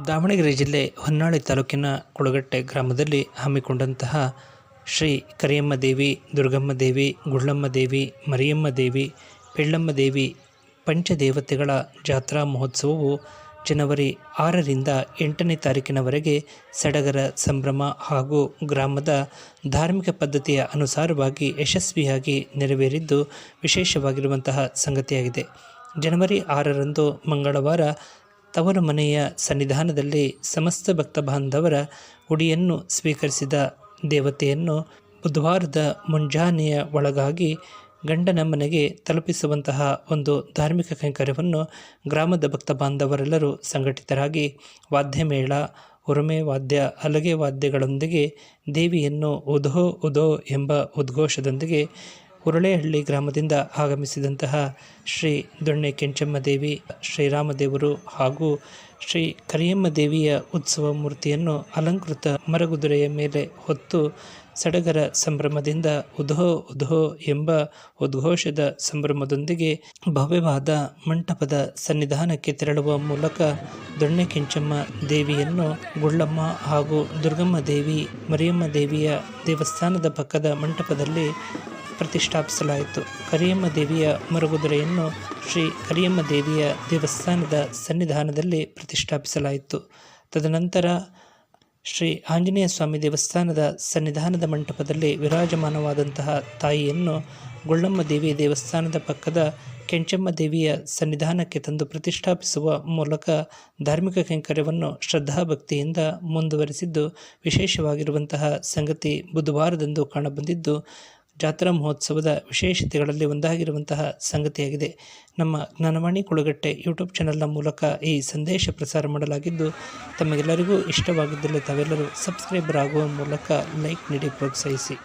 ದಾವಣಗೆರೆ ಜಿಲ್ಲೆ ಹೊನ್ನಾಳಿ ತಾಲೂಕಿನ ಕುಳಗಟ್ಟೆ ಗ್ರಾಮದಲ್ಲಿ ಹಮ್ಮಿಕೊಂಡಂತಹ ಶ್ರೀ ಕರಿಯಮ್ಮ ದೇವಿ, ದುರ್ಗಮ್ಮ ದೇವಿ, ಗುಳ್ಳಮ್ಮ ದೇವಿ, ಮರಿಯಮ್ಮ ದೇವಿ, ಪೆಳ್ಳಮ್ಮ ದೇವಿ ಪಂಚದೇವತೆಗಳ ಜಾತ್ರಾ ಮಹೋತ್ಸವವು ಜನವರಿ 6ರಿಂದ 8ನೇ ತಾರೀಕಿನವರೆಗೆ ಸಡಗರ ಸಂಭ್ರಮ ಹಾಗೂ ಗ್ರಾಮದ ಧಾರ್ಮಿಕ ಪದ್ಧತಿಯ ಅನುಸಾರವಾಗಿ ಯಶಸ್ವಿಯಾಗಿ ನೆರವೇರಿದ್ದು ವಿಶೇಷವಾಗಿರುವಂತಹ ಸಂಗತಿಯಾಗಿದೆ. ಜನವರಿ 6ರಂದು ಮಂಗಳವಾರ ತವರು ಮನೆಯ ಸನ್ನಿಧಾನದಲ್ಲಿ ಸಮಸ್ತ ಭಕ್ತ ಬಾಂಧವರ ಉಡಿಯನ್ನು ಸ್ವೀಕರಿಸಿದ ದೇವತೆಯನ್ನು ಬುಧವಾರದ ಮುಂಜಾನೆಯ ಒಳಗಾಗಿ ಗಂಡನ ಮನೆಗೆ ತಲುಪಿಸುವಂತಹ ಒಂದು ಧಾರ್ಮಿಕ ಕೈಂಕರ್ಯವನ್ನು ಗ್ರಾಮದ ಭಕ್ತ ಬಾಂಧವರೆಲ್ಲರೂ ಸಂಘಟಿತರಾಗಿ ವಾದ್ಯಮೇಳ, ಉರುಮೆ ವಾದ್ಯ, ಹಲಗೆ ವಾದ್ಯಗಳೊಂದಿಗೆ ದೇವಿಯನ್ನು ಉಧೋ ಉಧೋ ಎಂಬ ಉದ್ಘೋಷದೊಂದಿಗೆ ಹುರಳೇಹಳ್ಳಿ ಗ್ರಾಮದಿಂದ ಆಗಮಿಸಿದಂತಹ ಶ್ರೀ ದೊಣ್ಣೆ ಕೆಂಚಮ್ಮ ದೇವಿ, ಶ್ರೀರಾಮದೇವರು ಹಾಗೂ ಶ್ರೀ ಕರಿಯಮ್ಮ ದೇವಿಯ ಉತ್ಸವ ಮೂರ್ತಿಯನ್ನು ಅಲಂಕೃತ ಮರಗುದುರೆಯ ಮೇಲೆ ಹೊತ್ತು ಸಡಗರ ಸಂಭ್ರಮದಿಂದ ಉಧೋ ಉಧೋ ಎಂಬ ಉದ್ಘೋಷದ ಸಂಭ್ರಮದೊಂದಿಗೆ ಭವ್ಯವಾದ ಮಂಟಪದ ಸನ್ನಿಧಾನಕ್ಕೆ ತೆರಳುವ ಮೂಲಕ ದೊಣ್ಣೆ ಕೆಂಚಮ್ಮ ದೇವಿಯನ್ನು ಗುಳ್ಳಮ್ಮ ಹಾಗೂ ದುರ್ಗಮ್ಮ ದೇವಿ, ಮರಿಯಮ್ಮ ದೇವಿಯ ದೇವಸ್ಥಾನದ ಪಕ್ಕದ ಮಂಟಪದಲ್ಲಿ ಪ್ರತಿಷ್ಠಾಪಿಸಲಾಯಿತು. ಕರಿಯಮ್ಮ ದೇವಿಯ ಮರಗುದುರೆಯನ್ನು ಶ್ರೀ ಕರಿಯಮ್ಮ ದೇವಿಯ ದೇವಸ್ಥಾನದ ಸನ್ನಿಧಾನದಲ್ಲಿ ಪ್ರತಿಷ್ಠಾಪಿಸಲಾಯಿತು. ತದನಂತರ ಶ್ರೀ ಆಂಜನೇಯ ಸ್ವಾಮಿ ದೇವಸ್ಥಾನದ ಸನ್ನಿಧಾನದ ಮಂಟಪದಲ್ಲಿ ವಿರಾಜಮಾನವಾದಂತಹ ತಾಯಿಯನ್ನು ಗುಳ್ಳಮ್ಮ ದೇವಿ ದೇವಸ್ಥಾನದ ಪಕ್ಕದ ಕೆಂಚಮ್ಮ ದೇವಿಯ ಸನ್ನಿಧಾನಕ್ಕೆ ತಂದು ಪ್ರತಿಷ್ಠಾಪಿಸುವ ಮೂಲಕ ಧಾರ್ಮಿಕ ಕೈಂಕರ್ಯವನ್ನು ಶ್ರದ್ಧಾಭಕ್ತಿಯಿಂದ ಮುಂದುವರಿಸಿದ್ದು ವಿಶೇಷವಾಗಿರುವಂತಹ ಸಂಗತಿ ಬುಧವಾರದಂದು ಕಾಣಬಂದಿದ್ದು ಜಾತ್ರಾ ಮಹೋತ್ಸವದ ವಿಶೇಷತೆಗಳಲ್ಲಿ ಒಂದಾಗಿರುವಂತಹ ಸಂಗತಿಯಾಗಿದೆ. ನಮ್ಮ ಜ್ಞಾನವಾಣಿ ಕುಳಗಟ್ಟೆ ಯೂಟ್ಯೂಬ್ ಚಾನಲ್ನ ಮೂಲಕ ಈ ಸಂದೇಶ ಪ್ರಸಾರ ಮಾಡಲಾಗಿದ್ದು, ತಮಗೆಲ್ಲರಿಗೂ ಇಷ್ಟವಾಗಿದ್ದಲ್ಲಿ ತಾವೆಲ್ಲರೂ ಸಬ್ಸ್ಕ್ರೈಬರ್ ಆಗುವ ಮೂಲಕ ಲೈಕ್ ನೀಡಿ ಪ್ರೋತ್ಸಾಹಿಸಿ.